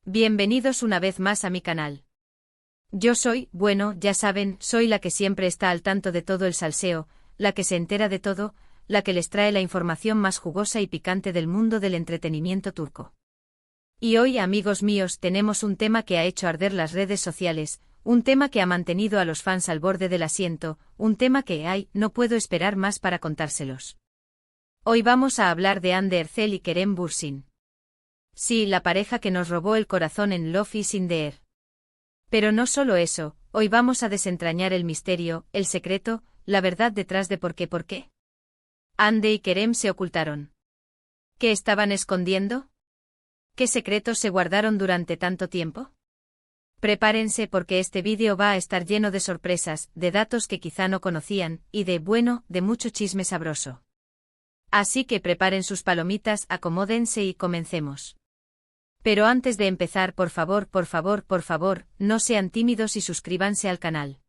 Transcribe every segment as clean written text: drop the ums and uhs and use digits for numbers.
Bienvenidos una vez más a mi canal. Yo soy, bueno, ya saben, soy la que siempre está al tanto de todo el salseo, la que se entera de todo, la que les trae la información más jugosa y picante del mundo del entretenimiento turco. Y hoy, amigos míos, tenemos un tema que ha hecho arder las redes sociales, un tema que ha mantenido a los fans al borde del asiento, un tema que, no puedo esperar más para contárselos. Hoy vamos a hablar de Hande Erçel y Kerem Bürsin. Sí, la pareja que nos robó el corazón en Love is in the Air. Pero no solo eso, hoy vamos a desentrañar el misterio, el secreto, la verdad detrás de por qué. Hande y Kerem se ocultaron. ¿Qué estaban escondiendo? ¿Qué secretos se guardaron durante tanto tiempo? Prepárense porque este vídeo va a estar lleno de sorpresas, de datos que quizá no conocían, y de mucho chisme sabroso. Así que preparen sus palomitas, acomódense y comencemos. Pero antes de empezar, por favor, no sean tímidos y suscríbanse al canal.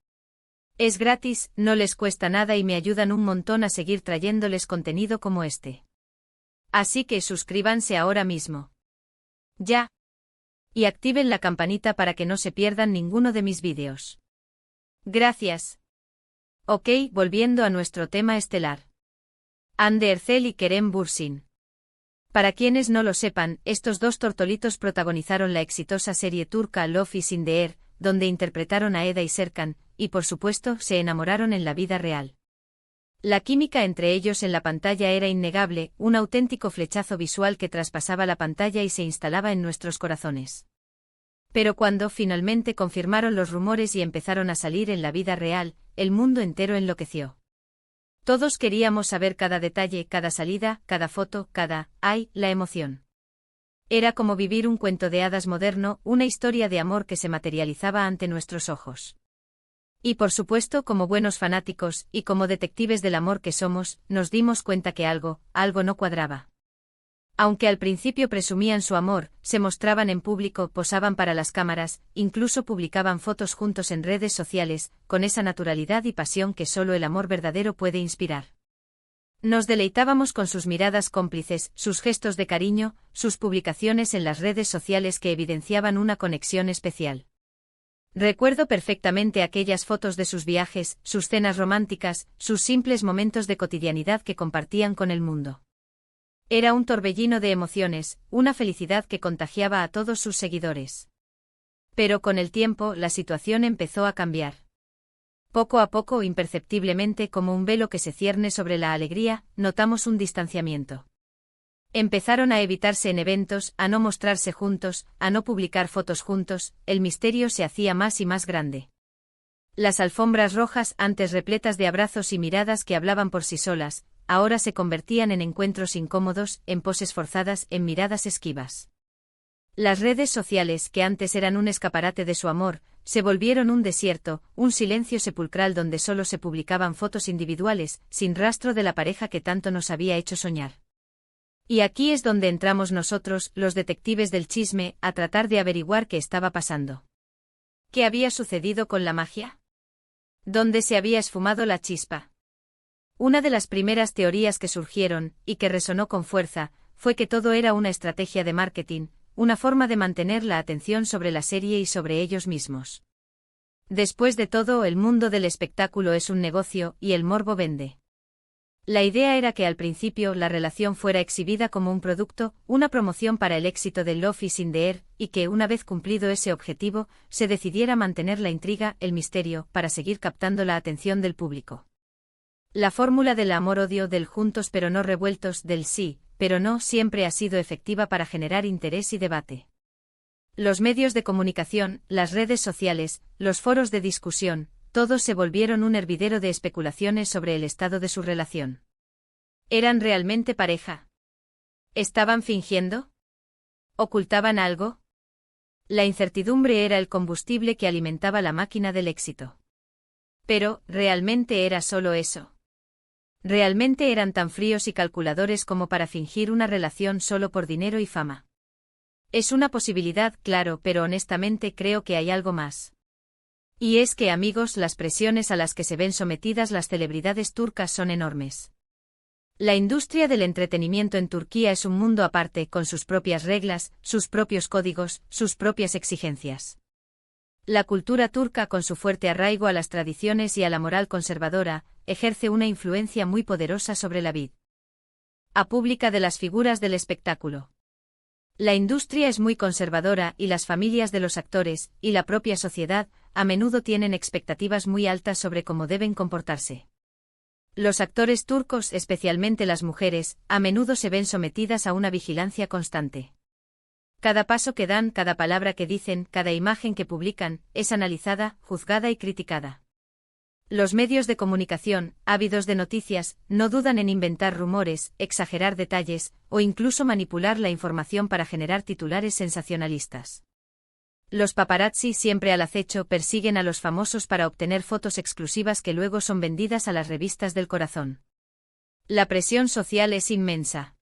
Es gratis, no les cuesta nada y me ayudan un montón a seguir trayéndoles contenido como este. Así que suscríbanse ahora mismo. Ya. Y activen la campanita para que no se pierdan ninguno de mis vídeos. Gracias. Ok, volviendo a nuestro tema estelar. Hande Erçel y Kerem Bürsin. Para quienes no lo sepan, estos dos tortolitos protagonizaron la exitosa serie turca Love is in the Air, donde interpretaron a Eda y Serkan, y por supuesto, se enamoraron en la vida real. La química entre ellos en la pantalla era innegable, un auténtico flechazo visual que traspasaba la pantalla y se instalaba en nuestros corazones. Pero cuando finalmente confirmaron los rumores y empezaron a salir en la vida real, el mundo entero enloqueció. Todos queríamos saber cada detalle, cada salida, cada foto, la emoción. Era como vivir un cuento de hadas moderno, una historia de amor que se materializaba ante nuestros ojos. Y por supuesto, como buenos fanáticos, y como detectives del amor que somos, nos dimos cuenta que algo no cuadraba. Aunque al principio presumían su amor, se mostraban en público, posaban para las cámaras, incluso publicaban fotos juntos en redes sociales, con esa naturalidad y pasión que solo el amor verdadero puede inspirar. Nos deleitábamos con sus miradas cómplices, sus gestos de cariño, sus publicaciones en las redes sociales que evidenciaban una conexión especial. Recuerdo perfectamente aquellas fotos de sus viajes, sus cenas románticas, sus simples momentos de cotidianidad que compartían con el mundo. Era un torbellino de emociones, una felicidad que contagiaba a todos sus seguidores. Pero con el tiempo, la situación empezó a cambiar. Poco a poco, imperceptiblemente como un velo que se cierne sobre la alegría, notamos un distanciamiento. Empezaron a evitarse en eventos, a no mostrarse juntos, a no publicar fotos juntos, el misterio se hacía más y más grande. Las alfombras rojas, antes repletas de abrazos y miradas que hablaban por sí solas, ahora se convertían en encuentros incómodos, en poses forzadas, en miradas esquivas. Las redes sociales, que antes eran un escaparate de su amor, se volvieron un desierto, un silencio sepulcral donde solo se publicaban fotos individuales, sin rastro de la pareja que tanto nos había hecho soñar. Y aquí es donde entramos nosotros, los detectives del chisme, a tratar de averiguar qué estaba pasando. ¿Qué había sucedido con la magia? ¿Dónde se había esfumado la chispa? Una de las primeras teorías que surgieron, y que resonó con fuerza, fue que todo era una estrategia de marketing, una forma de mantener la atención sobre la serie y sobre ellos mismos. Después de todo, el mundo del espectáculo es un negocio, y el morbo vende. La idea era que al principio la relación fuera exhibida como un producto, una promoción para el éxito de Love is in the Air, y que una vez cumplido ese objetivo, se decidiera mantener la intriga, el misterio, para seguir captando la atención del público. La fórmula del amor-odio, del juntos pero no revueltos, del sí, pero no, siempre ha sido efectiva para generar interés y debate. Los medios de comunicación, las redes sociales, los foros de discusión, todos se volvieron un hervidero de especulaciones sobre el estado de su relación. ¿Eran realmente pareja? ¿Estaban fingiendo? ¿Ocultaban algo? La incertidumbre era el combustible que alimentaba la máquina del éxito. Pero, ¿realmente era solo eso? ¿Realmente eran tan fríos y calculadores como para fingir una relación solo por dinero y fama? Es una posibilidad, claro, pero honestamente creo que hay algo más. Y es que, amigos, las presiones a las que se ven sometidas las celebridades turcas son enormes. La industria del entretenimiento en Turquía es un mundo aparte, con sus propias reglas, sus propios códigos, sus propias exigencias. La cultura turca, con su fuerte arraigo a las tradiciones y a la moral conservadora, ejerce una influencia muy poderosa sobre la vida pública de las figuras del espectáculo. La industria es muy conservadora y las familias de los actores, y la propia sociedad, a menudo tienen expectativas muy altas sobre cómo deben comportarse. Los actores turcos, especialmente las mujeres, a menudo se ven sometidas a una vigilancia constante. Cada paso que dan, cada palabra que dicen, cada imagen que publican, es analizada, juzgada y criticada. Los medios de comunicación, ávidos de noticias, no dudan en inventar rumores, exagerar detalles, o incluso manipular la información para generar titulares sensacionalistas. Los paparazzi, siempre al acecho, persiguen a los famosos para obtener fotos exclusivas que luego son vendidas a las revistas del corazón. La presión social es inmensa.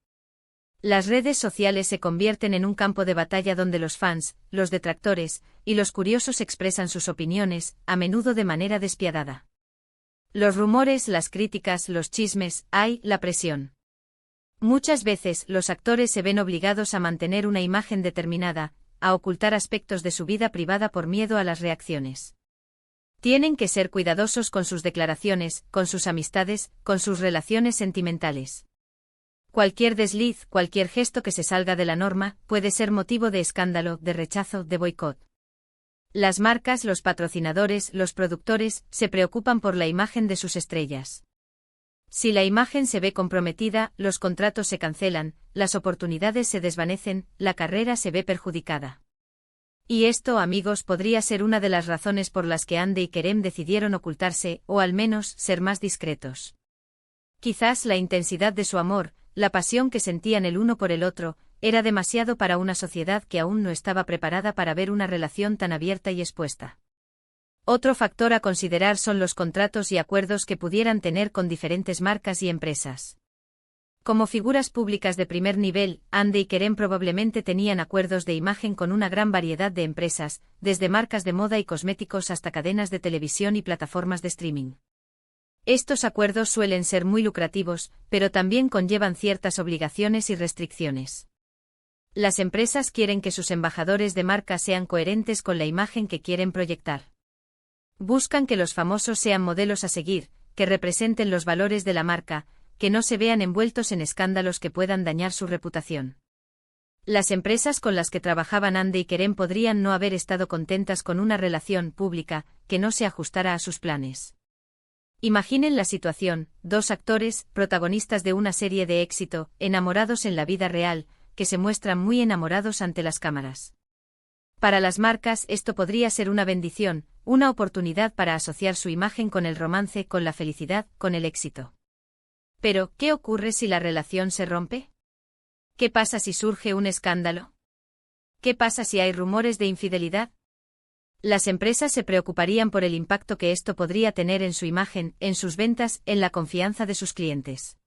Las redes sociales se convierten en un campo de batalla donde los fans, los detractores, y los curiosos expresan sus opiniones, a menudo de manera despiadada. Los rumores, las críticas, los chismes, la presión. Muchas veces, los actores se ven obligados a mantener una imagen determinada, a ocultar aspectos de su vida privada por miedo a las reacciones. Tienen que ser cuidadosos con sus declaraciones, con sus amistades, con sus relaciones sentimentales. Cualquier desliz, cualquier gesto que se salga de la norma, puede ser motivo de escándalo, de rechazo, de boicot. Las marcas, los patrocinadores, los productores, se preocupan por la imagen de sus estrellas. Si la imagen se ve comprometida, los contratos se cancelan, las oportunidades se desvanecen, la carrera se ve perjudicada. Y esto, amigos, podría ser una de las razones por las que Hande y Kerem decidieron ocultarse, o al menos, ser más discretos. Quizás la intensidad de su amor, la pasión que sentían el uno por el otro, era demasiado para una sociedad que aún no estaba preparada para ver una relación tan abierta y expuesta. Otro factor a considerar son los contratos y acuerdos que pudieran tener con diferentes marcas y empresas. Como figuras públicas de primer nivel, Hande y Kerem probablemente tenían acuerdos de imagen con una gran variedad de empresas, desde marcas de moda y cosméticos hasta cadenas de televisión y plataformas de streaming. Estos acuerdos suelen ser muy lucrativos, pero también conllevan ciertas obligaciones y restricciones. Las empresas quieren que sus embajadores de marca sean coherentes con la imagen que quieren proyectar. Buscan que los famosos sean modelos a seguir, que representen los valores de la marca, que no se vean envueltos en escándalos que puedan dañar su reputación. Las empresas con las que trabajaban Hande y Kerem podrían no haber estado contentas con una relación pública que no se ajustara a sus planes. Imaginen la situación: dos actores, protagonistas de una serie de éxito, enamorados en la vida real, que se muestran muy enamorados ante las cámaras. Para las marcas esto podría ser una bendición, una oportunidad para asociar su imagen con el romance, con la felicidad, con el éxito. Pero, ¿qué ocurre si la relación se rompe? ¿Qué pasa si surge un escándalo? ¿Qué pasa si hay rumores de infidelidad? Las empresas se preocuparían por el impacto que esto podría tener en su imagen, en sus ventas, en la confianza de sus clientes.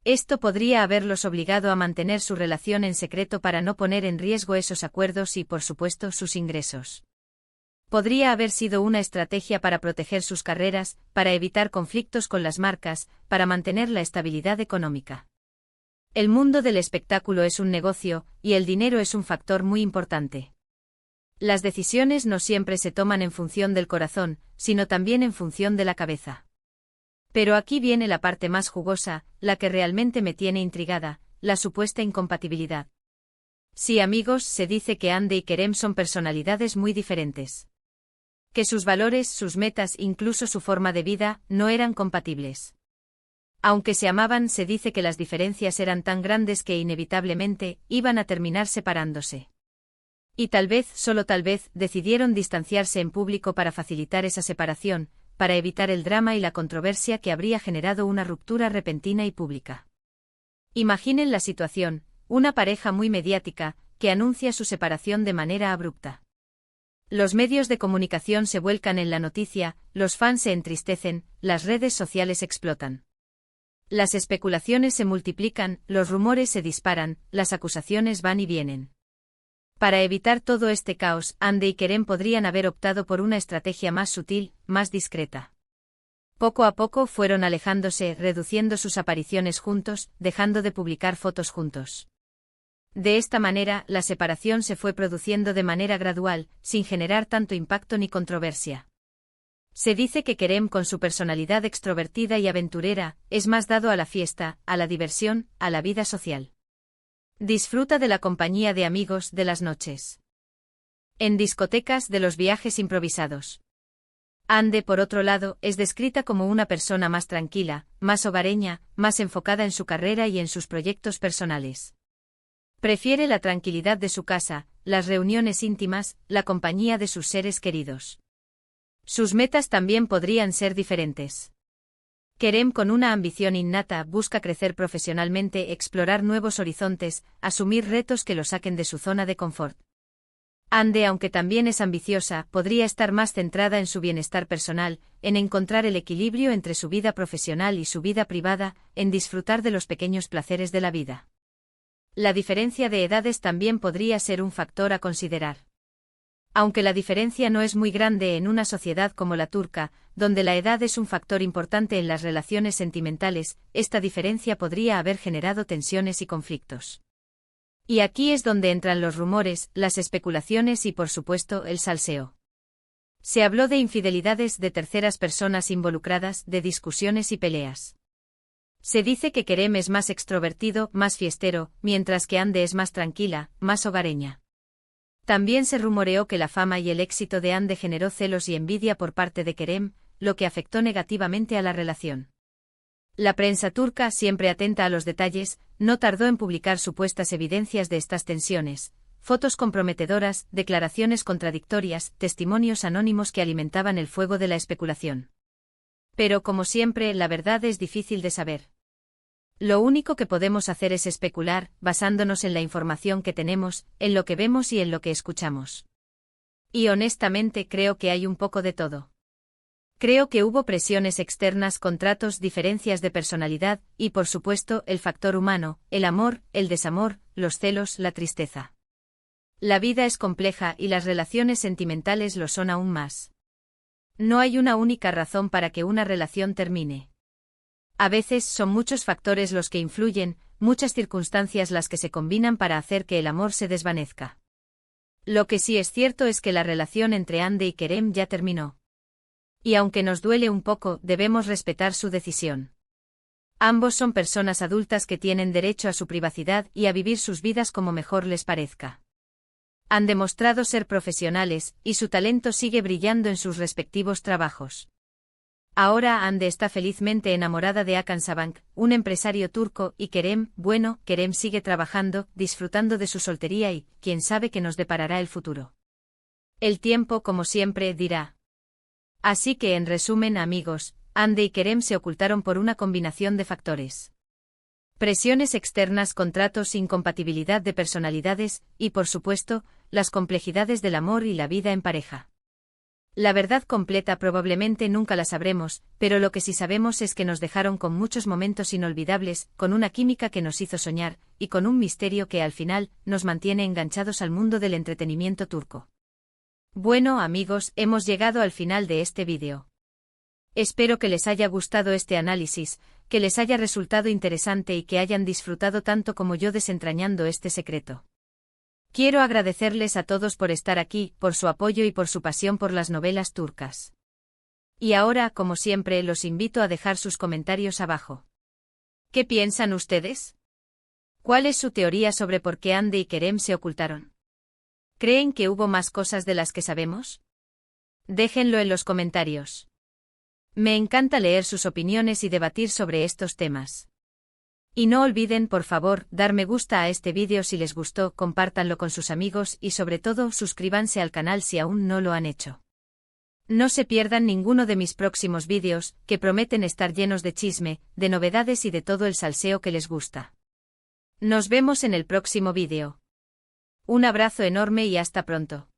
Esto podría haberlos obligado a mantener su relación en secreto para no poner en riesgo esos acuerdos y, por supuesto, sus ingresos. Podría haber sido una estrategia para proteger sus carreras, para evitar conflictos con las marcas, para mantener la estabilidad económica. El mundo del espectáculo es un negocio, y el dinero es un factor muy importante. Las decisiones no siempre se toman en función del corazón, sino también en función de la cabeza. Pero aquí viene la parte más jugosa, la que realmente me tiene intrigada, la supuesta incompatibilidad. Sí, amigos, se dice que Hande y Kerem son personalidades muy diferentes. Que sus valores, sus metas, incluso su forma de vida, no eran compatibles. Aunque se amaban, se dice que las diferencias eran tan grandes que inevitablemente iban a terminar separándose. Y tal vez, solo tal vez, decidieron distanciarse en público para facilitar esa separación, para evitar el drama y la controversia que habría generado una ruptura repentina y pública. Imaginen la situación: una pareja muy mediática, que anuncia su separación de manera abrupta. Los medios de comunicación se vuelcan en la noticia, los fans se entristecen, las redes sociales explotan. Las especulaciones se multiplican, los rumores se disparan, las acusaciones van y vienen. Para evitar todo este caos, Hande y Kerem podrían haber optado por una estrategia más sutil, más discreta. Poco a poco fueron alejándose, reduciendo sus apariciones juntos, dejando de publicar fotos juntos. De esta manera, la separación se fue produciendo de manera gradual, sin generar tanto impacto ni controversia. Se dice que Kerem, con su personalidad extrovertida y aventurera, es más dado a la fiesta, a la diversión, a la vida social. Disfruta de la compañía de amigos, de las noches en discotecas, de los viajes improvisados. Ande, por otro lado, es descrita como una persona más tranquila, más hogareña, más enfocada en su carrera y en sus proyectos personales. Prefiere la tranquilidad de su casa, las reuniones íntimas, la compañía de sus seres queridos. Sus metas también podrían ser diferentes. Kerem, con una ambición innata, busca crecer profesionalmente, explorar nuevos horizontes, asumir retos que lo saquen de su zona de confort. Ande, aunque también es ambiciosa, podría estar más centrada en su bienestar personal, en encontrar el equilibrio entre su vida profesional y su vida privada, en disfrutar de los pequeños placeres de la vida. La diferencia de edades también podría ser un factor a considerar. Aunque la diferencia no es muy grande en una sociedad como la turca, donde la edad es un factor importante en las relaciones sentimentales, esta diferencia podría haber generado tensiones y conflictos. Y aquí es donde entran los rumores, las especulaciones y, por supuesto, el salseo. Se habló de infidelidades de terceras personas involucradas, de discusiones y peleas. Se dice que Kerem es más extrovertido, más fiestero, mientras que Ande es más tranquila, más hogareña. También se rumoreó que la fama y el éxito de Ande generó celos y envidia por parte de Kerem, lo que afectó negativamente a la relación. La prensa turca, siempre atenta a los detalles, no tardó en publicar supuestas evidencias de estas tensiones, fotos comprometedoras, declaraciones contradictorias, testimonios anónimos que alimentaban el fuego de la especulación. Pero, como siempre, la verdad es difícil de saber. Lo único que podemos hacer es especular, basándonos en la información que tenemos, en lo que vemos y en lo que escuchamos. Y honestamente creo que hay un poco de todo. Creo que hubo presiones externas, contratos, diferencias de personalidad, y por supuesto, el factor humano, el amor, el desamor, los celos, la tristeza. La vida es compleja y las relaciones sentimentales lo son aún más. No hay una única razón para que una relación termine. A veces son muchos factores los que influyen, muchas circunstancias las que se combinan para hacer que el amor se desvanezca. Lo que sí es cierto es que la relación entre Ande y Kerem ya terminó. Y aunque nos duele un poco, debemos respetar su decisión. Ambos son personas adultas que tienen derecho a su privacidad y a vivir sus vidas como mejor les parezca. Han demostrado ser profesionales, y su talento sigue brillando en sus respectivos trabajos. Ahora Ande está felizmente enamorada de Hakan Sabank, un empresario turco, y Kerem sigue trabajando, disfrutando de su soltería y, quién sabe qué nos deparará el futuro. El tiempo, como siempre, dirá. Así que, en resumen, amigos, Ande y Kerem se ocultaron por una combinación de factores. Presiones externas, contratos, incompatibilidad de personalidades, y por supuesto, las complejidades del amor y la vida en pareja. La verdad completa probablemente nunca la sabremos, pero lo que sí sabemos es que nos dejaron con muchos momentos inolvidables, con una química que nos hizo soñar, y con un misterio que al final, nos mantiene enganchados al mundo del entretenimiento turco. Bueno, amigos, hemos llegado al final de este vídeo. Espero que les haya gustado este análisis, que les haya resultado interesante y que hayan disfrutado tanto como yo desentrañando este secreto. Quiero agradecerles a todos por estar aquí, por su apoyo y por su pasión por las novelas turcas. Y ahora, como siempre, los invito a dejar sus comentarios abajo. ¿Qué piensan ustedes? ¿Cuál es su teoría sobre por qué Ande y Kerem se ocultaron? ¿Creen que hubo más cosas de las que sabemos? Déjenlo en los comentarios. Me encanta leer sus opiniones y debatir sobre estos temas. Y no olviden, por favor, dar me gusta a este vídeo si les gustó, compártanlo con sus amigos y sobre todo suscríbanse al canal si aún no lo han hecho. No se pierdan ninguno de mis próximos vídeos, que prometen estar llenos de chisme, de novedades y de todo el salseo que les gusta. Nos vemos en el próximo vídeo. Un abrazo enorme y hasta pronto.